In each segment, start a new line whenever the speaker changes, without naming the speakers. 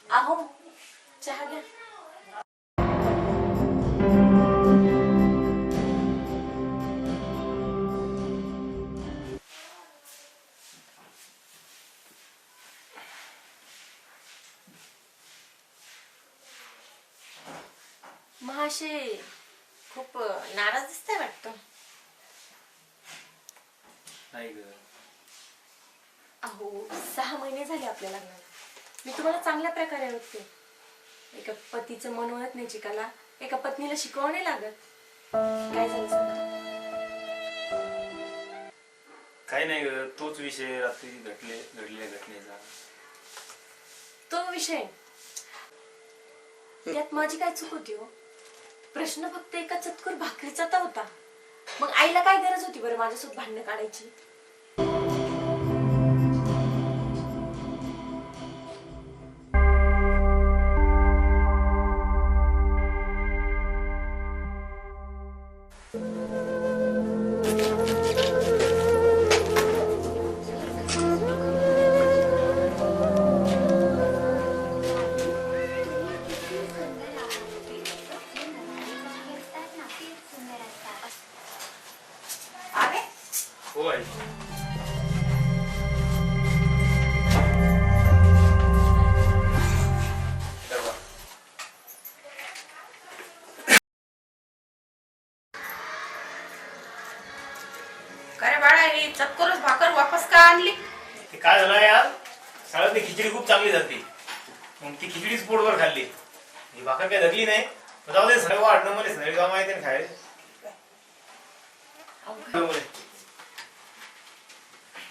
अहो चहा घ्या. महाशय खूप नाराज दिसताय वाटतं.
नाही ग.
अहो 6 महिने झाले आपल्या लग्नाला. मी तुम्हाला चांगल्या प्रकारे ओळखते. एका पतीचं मन ओळखण्याची कला एका पत्नीला शिकवणे लागत. काय झालं सांगा.
काही नाही ग, तोच विषय रात्री घडलेल्या घटनेचा.
तो विषय त्यात माझी काय चूक होती हो. प्रश्न फक्त एका चतकुर भाकरीचा तर होता. मग आईला काय गरज होती बरं माझ्यासोबत भांडणं काढायची.
होय.
अरे बाळा ही चक्करच भाकर वापस का आणली.
ते काय झालं यार, सगळ्यात खिचडी खूप चांगली जाते. मग ती खिचडीच पोटभर खाल्ली. ही भाकर काही धरली नाही. जाऊ दे, सगळं वाढणं मला सगळे गाव माहिती ना खायला.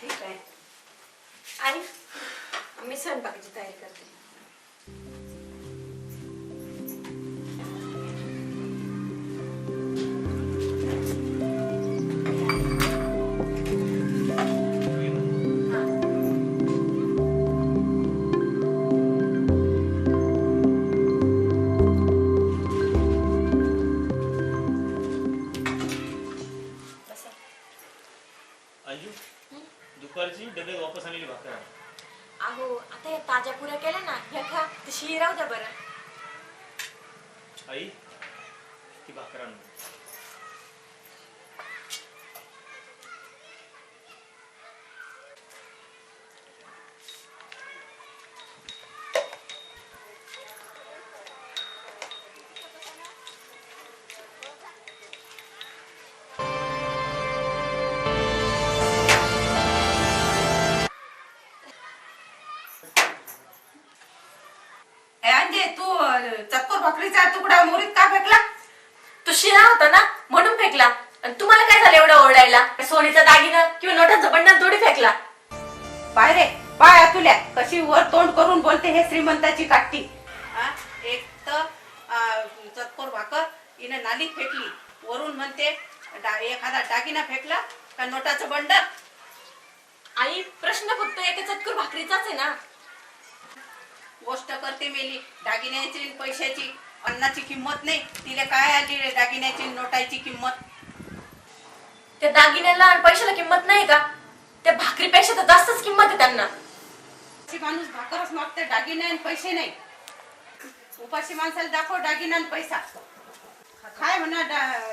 ठीक आहे. आणि मी स्वयंपाकाची तयारी करते.
दुपारची डबे वापस आणलेली भाकर.
अहो आता या ताज्या पुऱ्या केल्या ना, ह्या खा. तशी राहू द्या बरं.
आई ती भाकर आण.
तू चक्कर भाकरीचा तुकडा मोरीत का फेकला.
तो शिरा होता ना म्हणून फेकला. आणि तुम्हाला काय झालं एवढं ओरडायला. सोनीचा दागिना किंवा नोटांचा बंडल थोडी फेकला.
पाय रे पाय तुल्या कशी वर तोंड करून बोलते हे श्रीमंताची काठी. एक तर चक्कर भाकर हिने नालीत फेकली. वरून म्हणते एखादा दागिना फेकला का नोटाचं बंडल.
आई प्रश्न फक्त एका चटकर भाकरीचाच आहे ना.
गोष्ट करते मेली दागिन्याची पैशाची, अन्नाची किंमत नाही. तिला काय आली रे दागिन्याची नोटाची किंमत.
त्या दागिन्याला आणि पैशाला किंमत नाही का? त्या भाकरीपेक्षा तर जास्तच किंमत आहे त्यांना.
माणूस भाकरच मागते, दागिने आणि पैसे नाही. उपाशी माणसाला दाखव दागिना आणि पैसा. काय म्हणा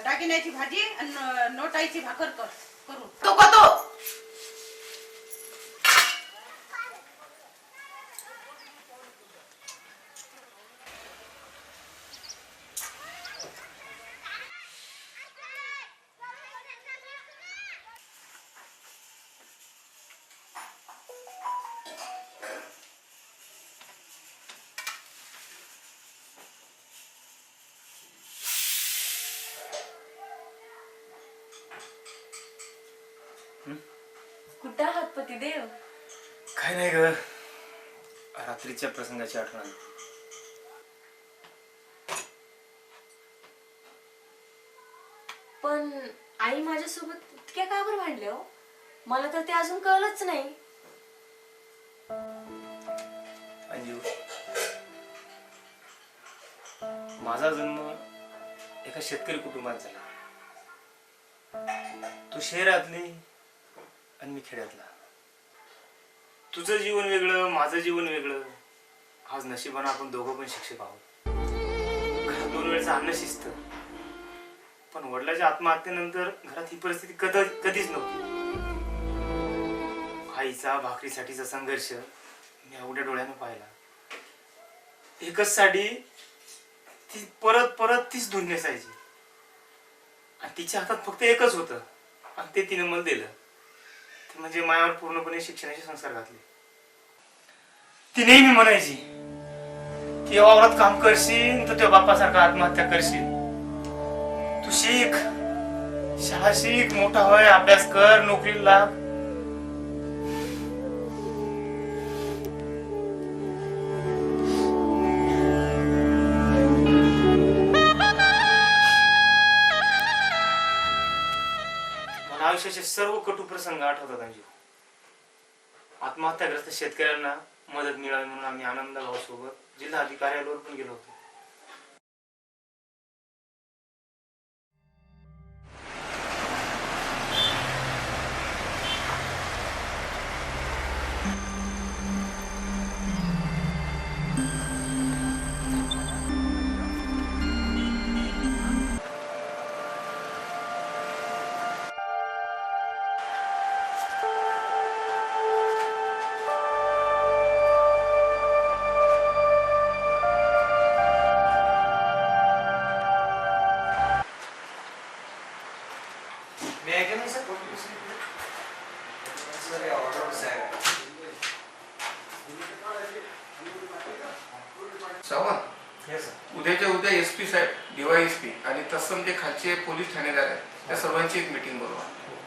दागिन्याची भाजी आणि नोटाची भाकर करून तो तो.
कुठं आहात पतिदेव?
काय नाही ग, रात्रीच्या प्रसंगाची आठवण आली.
पण आई माझ्यासोबत इतक्या का बरं भांडल्या हो? मला तर ते अजून कळलंच नाही.
अंजू, माझा जन्म एका शेतकरी कुटुंबात झाला. तू शहरातली आणि मी खेड्यातला. तुझं जीवन वेगळं, माझं जीवन वेगळं. आज नशिबानं आपण दोघं पण शिक्षक आहोत. घरात 2 वेळचं अन्न शिस्त. पण वडिलाच्या आत्महत्येनंतर घरात ही परिस्थिती कधीच नव्हती. आईचा भाकरीसाठीचा संघर्ष मी एवढ्या डोळ्यानं पाहिला. एकच साडी ती परत परत तीच धुवून नेसायची आणि तिच्या हातात फक्त एकच होतं आणि ते तिने मला दिलं. ते म्हणजे मायावर पूर्णपणे शिक्षणाचे संस्कार घातले. ती नेहमी म्हणायची की वावरात काम करशील तर त्या बापासारखा आत्महत्या करशील. तू शिक, शाळा शिक, मोठा होय, अभ्यास कर, नोकरीला लाग. मला आयुष्याचे सर्व कटू प्रसंग आठवतात अंजू. आत्महत्याग्रस्त शेतकऱ्यांना मदत मिळावी म्हणून आम्ही आनंद भाऊसोबत जिल्हा अधिकाऱ्यावर पण गेलो होतो.
सावंत, उद्याच्या उद्या SP साहेब, DYSP आणि तत्सम जे खालचे पोलीस ठाणेदार आहेत त्या सर्वांची एक मीटिंग बोलवा.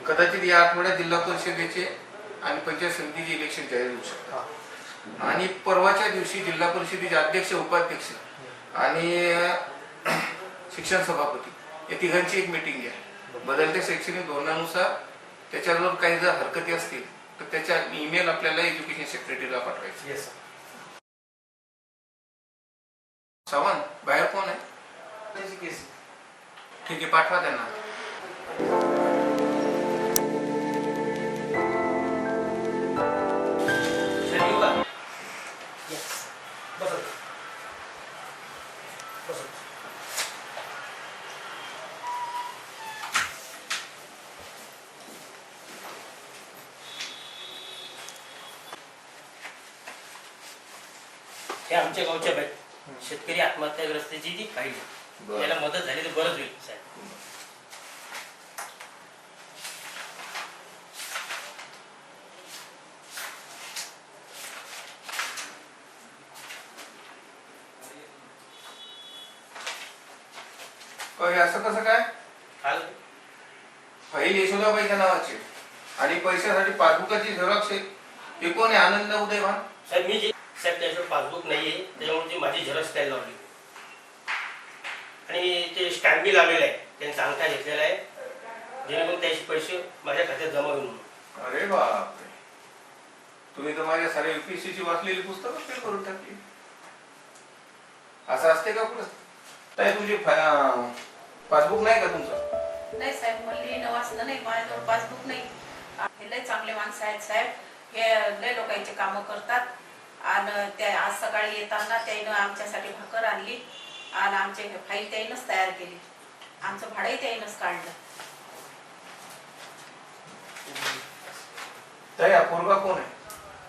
कदाचित या आठवड्यात जिल्हा परिषदेचे आणि पंचायत समितीचे इलेक्शन जाहीर होऊ शकतात. आणि परवाच्या दिवशी जिल्हा परिषदेचे अध्यक्ष, उपाध्यक्ष आणि शिक्षण सभापती या तिघांची एक मीटिंग घ्या. बदलत्या शैक्षणिक धोरणानुसार त्याच्यावर काही जर हरकती असतील तर त्याच्या ईमेल आपल्याला एज्युकेशन सेक्रेटरीला पाठवायचे. सावंत, बाहेर कोण आहे? ठीक आहे, पाठवा त्यांना.
हे आमच्या गावच्या बाई शेतकरी आत्महत्याग्रस्ताची जी फाईल याला मदत झाली तर बरंच होईल साहेब.
असं कसं काय? फाईल यशोदाबाईच्या नावाची आणि पैशासाठी पासबुकाची झेरॉक्स आहे. हे कोण आहे? आनंद उदयभान
साहेब मी जे साहेब त्याच्यावर पासबुक नाहीये त्याच्यामुळे माझी झेरॉक्स त्याला लावली आणि ते स्टॅम्प बी लावलेलं आहे, त्यांचा अंगठा घेतलेला आहे जेणेकरून त्याचे पैसे माझ्या खात्यात जमा होईल म्हणून.
अरे बापरे, तुम्ही तर माझ्या साऱ्या UPSC ची वाचलेली पुस्तकं फेल करून टाकली. असं असते का पुढं? ताई तुमची पासबुक नाही का तुमचं?
नाही साहेब, मला लिहिणं वाचलं नाही, माझ्याजवळ पासबुक नाही. हे लय चांगले माणसं आहेत साहेब, हे लय लोकांचे कामं करतात. आणि त्या आज सकाळी येताना त्यानं आमच्यासाठी भाकर आणली आणि आमचे फाईल त्यानंच तयार केली. आमचं भाडंही त्यानंच काढलं.
ताई हा पोरगा कोण आहे?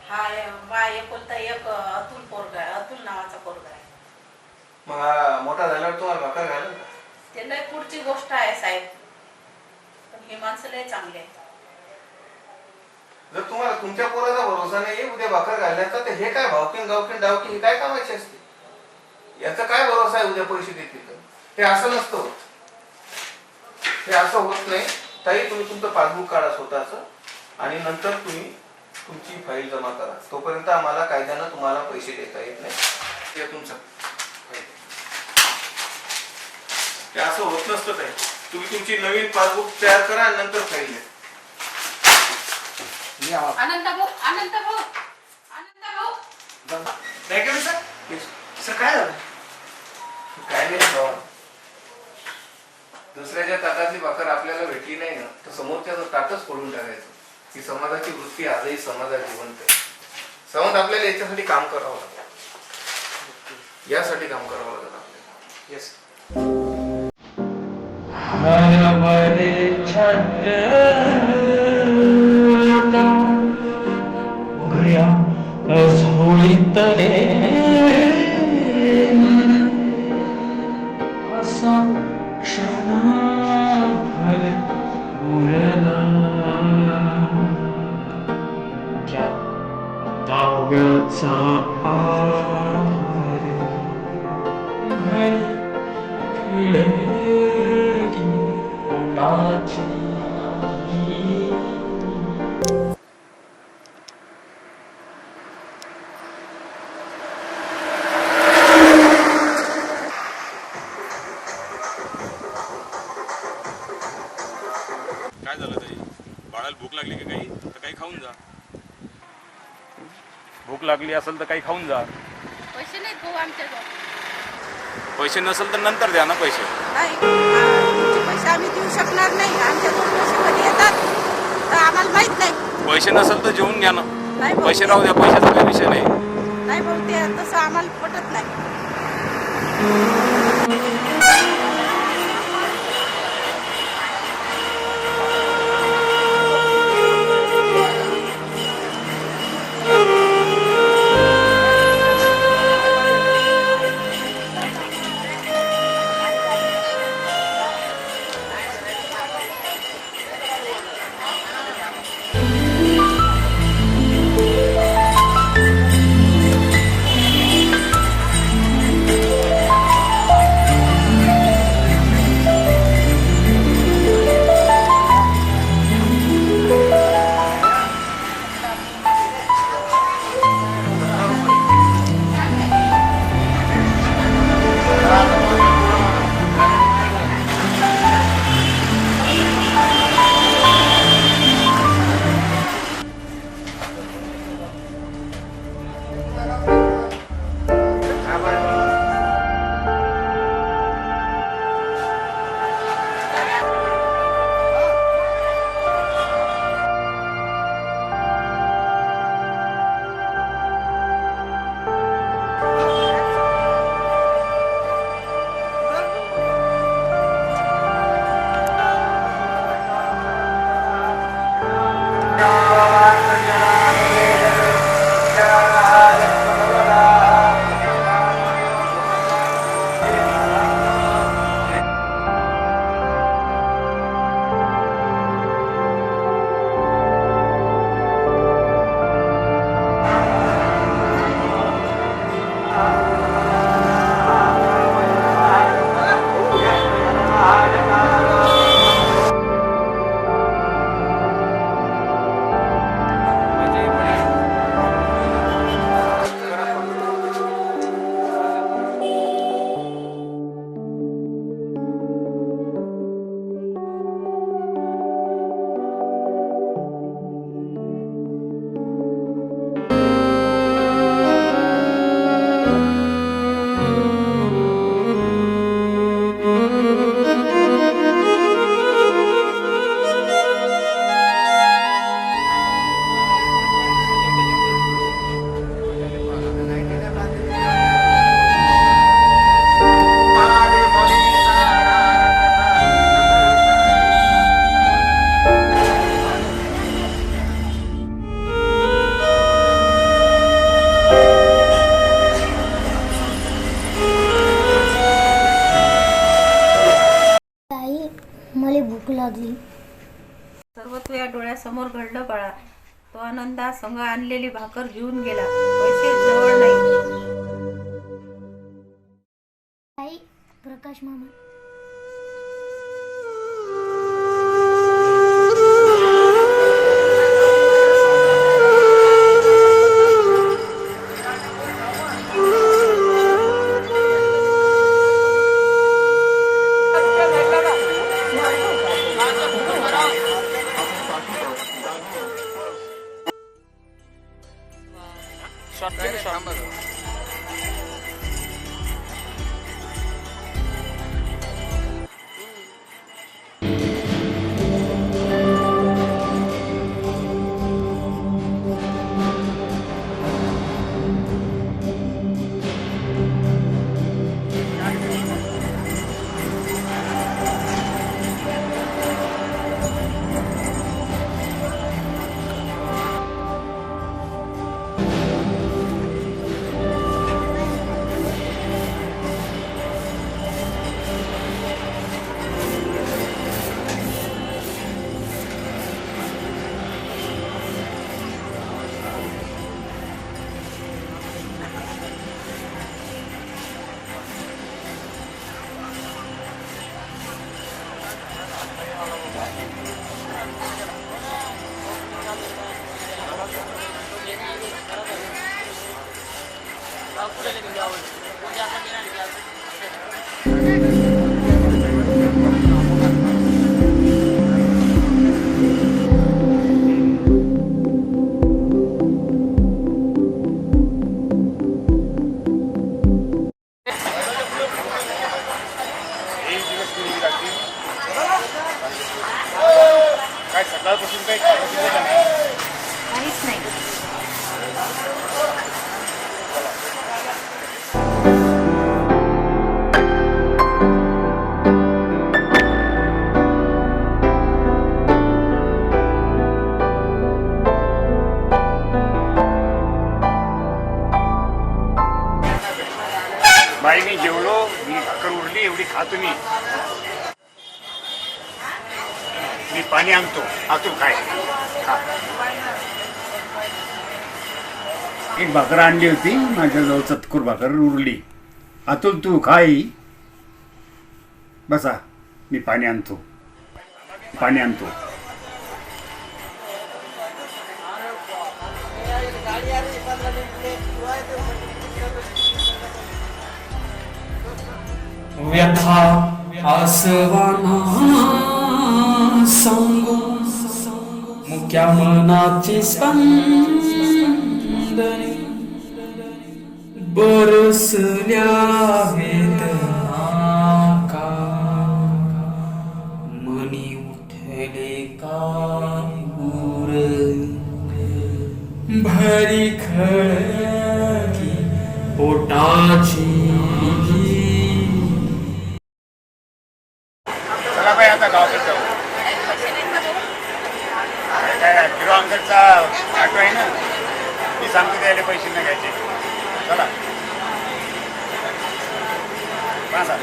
हा एकुलता एक अतुल पोरगा आहे, अतुल नावाचा पोरगा आहे.
मग हा मोठा झाल्यावर तुम्हाला भाकर घालेल का?
ते लय पुढची गोष्ट आहे साहेब, पण हे माणसं लय चांगले आहेत.
जर तुम्हाला तुमच्या पोराचा भरोसा नाही उद्या भाकर घालण्याचा, तर हे काय भावकीन गावकीन डावकी हे काय कामाची असते? याचा काय भरोसा आहे उद्या पैसे देतील तर? हे असं नसतं होत. हे असं होत नाही. ताई तुम्ही तुमचं पासबुक काढा स्वतःचं आणि नंतर तुम्ही तुमची फाईल जमा करा. तोपर्यंत आम्हाला कायद्यानं तुम्हाला पैसे देता येत नाही. हे तुमचं ते असं होत नसतं ताई. तुम्ही तुमची नवीन पासबुक तयार करा आणि नंतर फाईल द्या.
आनंद भाऊ, आनंद भाऊ, आनंद भाऊ.
नाही का सर? सर काय झालं?
काय नाही भावा. दुसऱ्याच्या ताटातली भाकर आपल्याला भेटली नाही ना, तर समोरच्याचं ताटच फोडून टाकायचं. ही समाजाची वृत्ती आजही समाजात जिवंत आहे. समाज आपल्याला याच्यासाठी काम करावं लागेल, यासाठी काम करावं लागेल आपल्याला.
येस.
काय झालं ताई? बाळाला भूक लागली की काही तर काही खाऊन जा. भूक लागली असेल तर काही खाऊन जा.
पैसे नाहीत भाऊ आमच्याजवळ.
पैसे नसेल तर नंतर द्या ना पैसे.
नाही, तुमचे पैसे आम्ही देऊ शकणार नाही. आमच्याजवळ पैसे कधी येतात तर आम्हाला माहित नाही.
पैसे नसेल तर जेवून घ्या ना.
नाही भाऊ,
पैसे राहू द्या, पैशाचा काही विषय नाही.
नाही भाऊ, ते तसं आम्हाला पटत नाही. सर्व तुझ्या डोळ्यासमोर घडलं बाळा. तो आनंदा संग आणलेली भाकर घेऊन गेला. पैसे जवळ नाही.
आई, प्रकाश मामा.
काय सकाळपासून काही खायला दिलं का नाही?
काहीच नाही.
बाई मी जेवलो, मी भाकर उरली एवढी खा तुम्ही. मी पाणी आणतो, आतून काय खा.
एक भाकर आणली होती माझ्याजवळ, चतकूर भाकर उरली. अतुल तू खाई. बसा, मी पाणी आणतो.
व्यथा आसवाना सांगू मुक्या मनाची स्पंदने बरसल्या वेदना का मनी उठले का पूर भरी खळगी पोटाची.
चला बाई आता गावाकडे जाऊ. काय हिरो अंकलचा ऑटो आहे ना, मी सांगतो द्यायला पैसे नाही घ्यायचे. चला बांधा.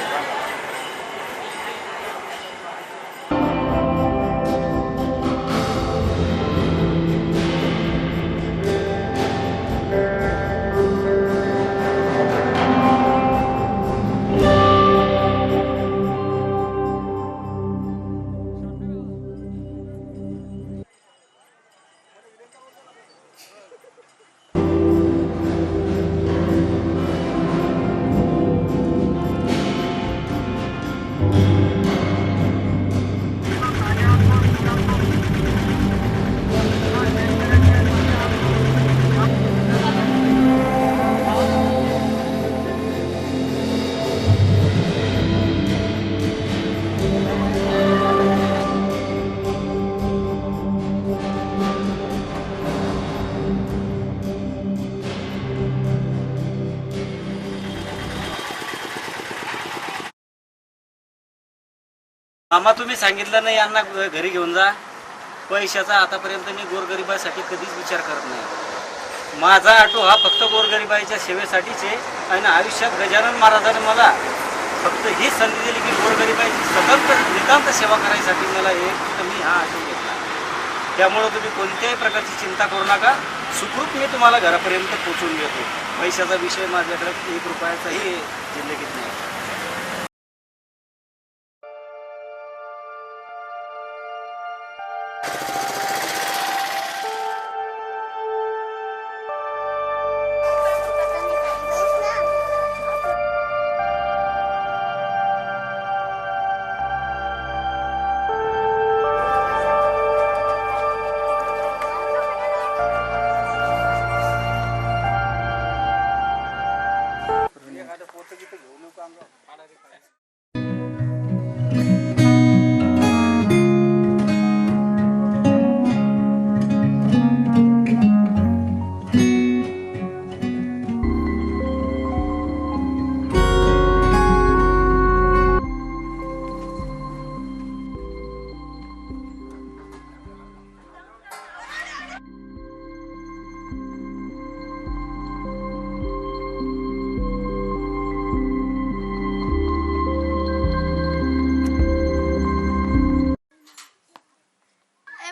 मामा तुम्ही सांगितलं नाही यांना घरी घेऊन जा. पैशाचा आतापर्यंत मी गोरगरिबासाठी कधीच विचार करत नाही. माझा ऑटो हा फक्त गोरगरिबाईच्या सेवेसाठीच आहे. आणि आयुष्यात गजानन महाराजांनी मला फक्त ही संधी दिली की गोरगरिबाईची सतत नितांत सेवा करायसाठी मला एक मी हा ऑटो घेतला. त्यामुळं तुम्ही कोणत्याही प्रकारची चिंता करू नका. सुखरूप मी तुम्हाला घरापर्यंत पोचवून देतो. पैशाचा विषय माझ्याकडे 1 रुपयाचाही जिंदगीत नाही.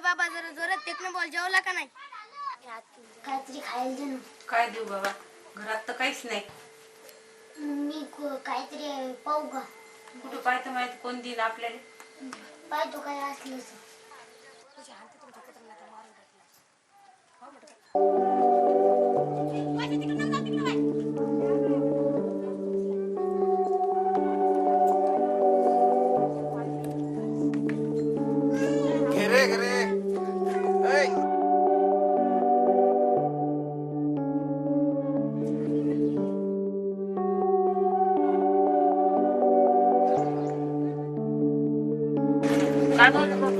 बाबा जरा जोरात टेक्नो बॉल जेवला का नाही? काहीतरी खायला दे ना.
काय देऊ बाबा, घरात तर काहीच नाही.
मी काहीतरी पाहू का?
कुठं पाहतं माहिती कोण देईल आपल्याला.
पाहतो काय असलं
काय बोलतो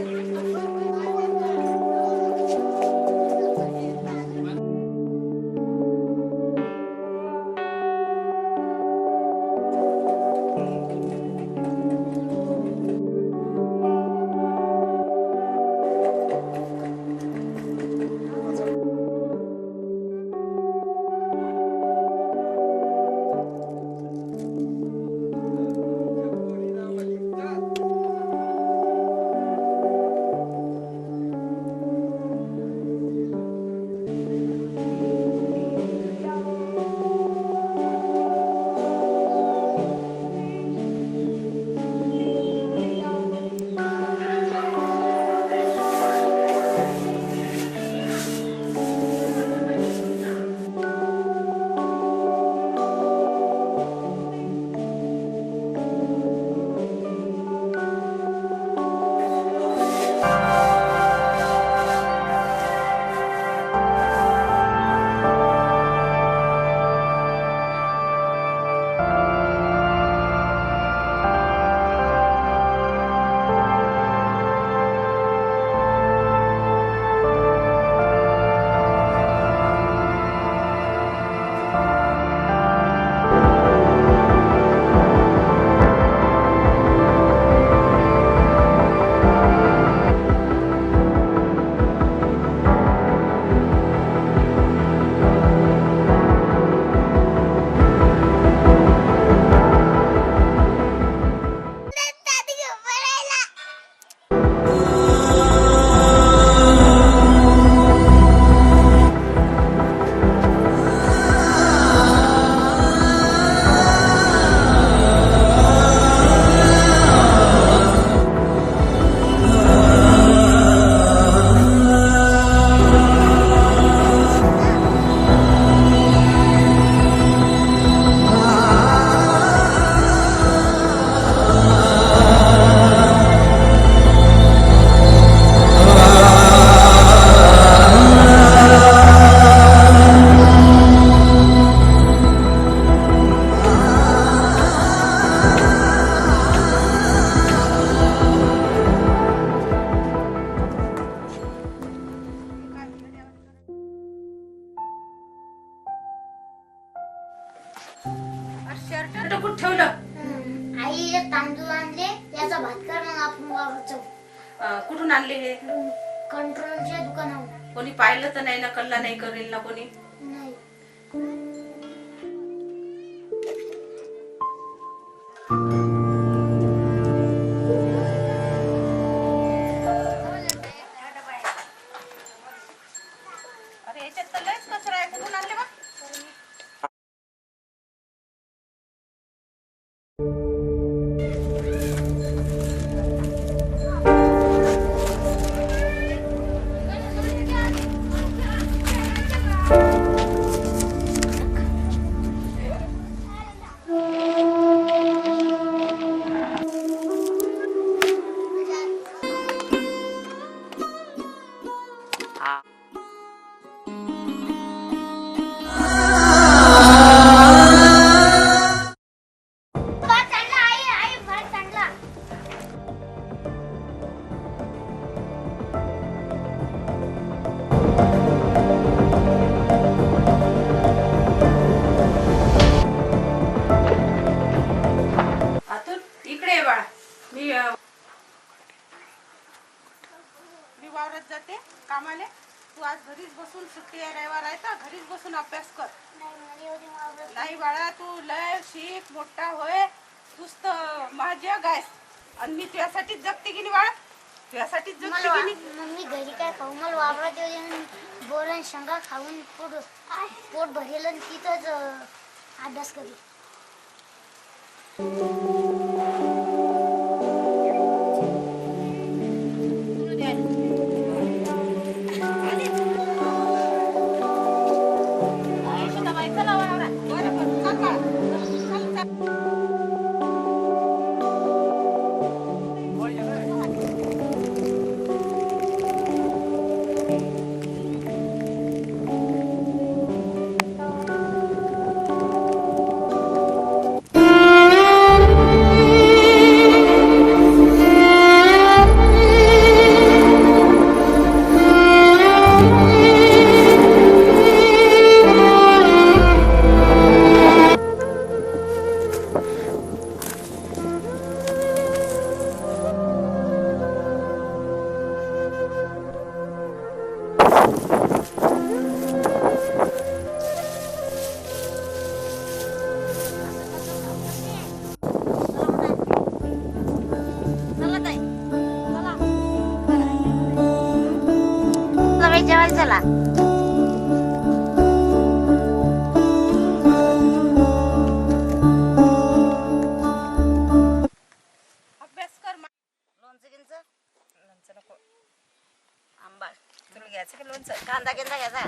शर्ट कुठं ठेवलं?
आई तांदूळ आणले, याचा भात कर मग आपण वावरात जाऊ.
कुठून आणले हे?
कंट्रोलच्या दुकानावर.
कोणी पाहिलं तर नाही ना, कल्ला नाही करेल ना कोणी?
नाही.
वावरात जाते कामाले. तू आज घरीच बसून, सुट्टी आहे रविवार आहे तर घरीच बसून अभ्यास कर. नाही बाळा, तू लय शिक, मोठा होय. तूच तर माझ्या गायस आणि मी तुझ्यासाठीच जगते की नाही बाळा, तुझ्यासाठीच जगते की नाही.
मम्मी घरी काय खाऊ, मला वावरात येऊन बोरण शेंगा खाऊन पोट भरेल आणि तिथंच अभ्यास करी. जेवायला चला.
अभ्यास कर.
लोणचं गिंचं लोणचं नको. आंबा तुला घ्यायचं की लोणचं? कांदा गिंदा घ्यायचा.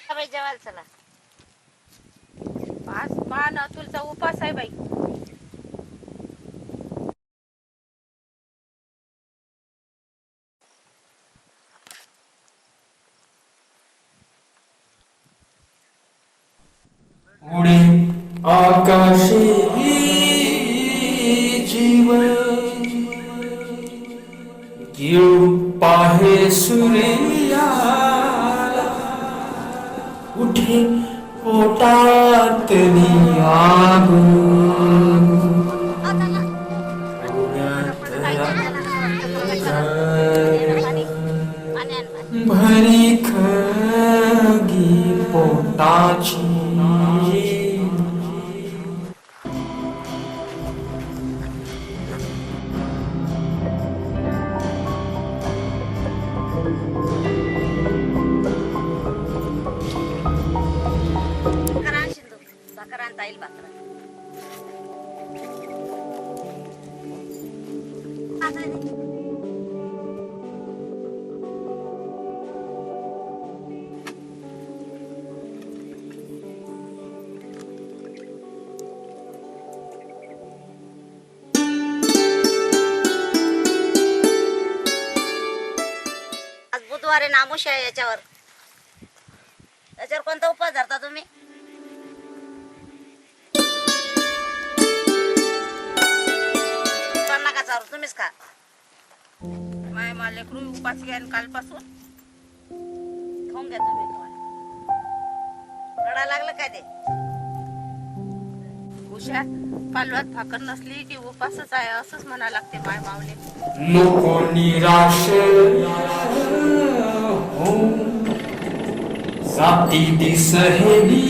चला जेवायला चला.
आज मान अतुलचा उपास आहे बाई.
उडे आकाशी जीवन गिळू पाहे सूर्या उठे पोटातली आग भरी खगी पोटाची.
येईल भाकरा. आज बुधवारी नामोशी आहे. याच्यावर कोणता उपवास धरता तुम्ही? तुम्हीच का?
माय लेकरू उपास घ्या कालपासून.
खाऊन घ्या तुम्ही. रडा लागलं काय ते?
उशा कालवात भाकर नसली की उपासच आहे असंच म्हणा लागते माय मावले.
नको निराश हो जाती दिसहेली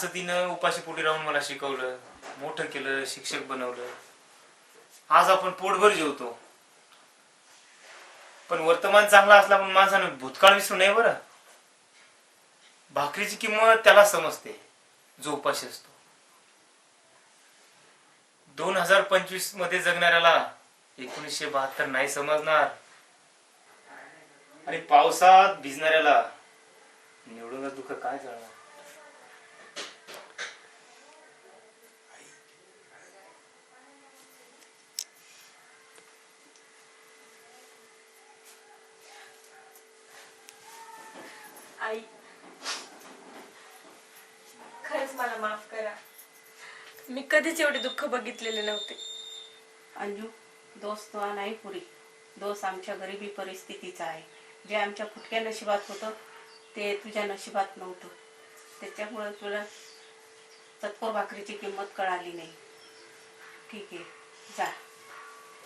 असं तिनं उपाशी पोटी राहून मला शिकवलं, मोठं केलं, शिक्षक बनवलं. आज आपण पोटभर जेवतो. पण वर्तमान चांगला असला पण माणसानं भूतकाळ विसरू नये बरं. भाकरीची किंमत त्याला समजते जो उपाशी असतो. 2025 मध्ये जगणाऱ्याला 1972 नाही समजणार. आणि पावसात भिजणाऱ्याला निवडूनच दुःख काय कळणार.
आई, खरंच मला माफ करा. मी कधीच एवढे दुःख बघितलेले नव्हते.
अंजू, दोष तो नाही पुरी, दोष आमच्या गरिबी परिस्थितीचा आहे. जे आमच्या फुटक्या नशिबात होतं ते तुझ्या नशिबात नव्हतं. त्याच्यामुळे तुला चतकोर भाकरीची किंमत कळाली नाही. ठीक आहे, जा,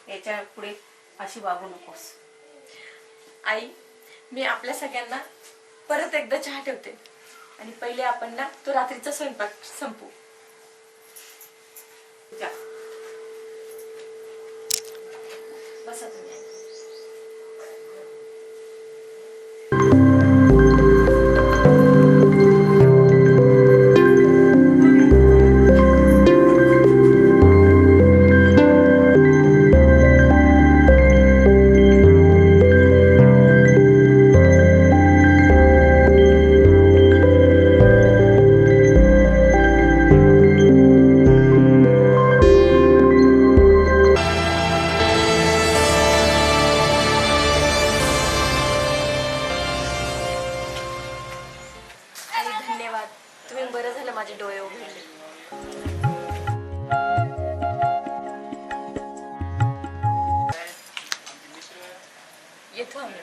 याच्या पुढे अशी वागू नकोस.
आई, मी आपल्या सगळ्यांना परत एकदा चहा ठेवते आणि पहिले आपण ना तो रात्रीचा स्वयंपाक संपू.
जा.
बसा तुम्ही. धन्यवाद, तुम्ही बरं झालं माझे डोळे उघडले. येतो आम्ही.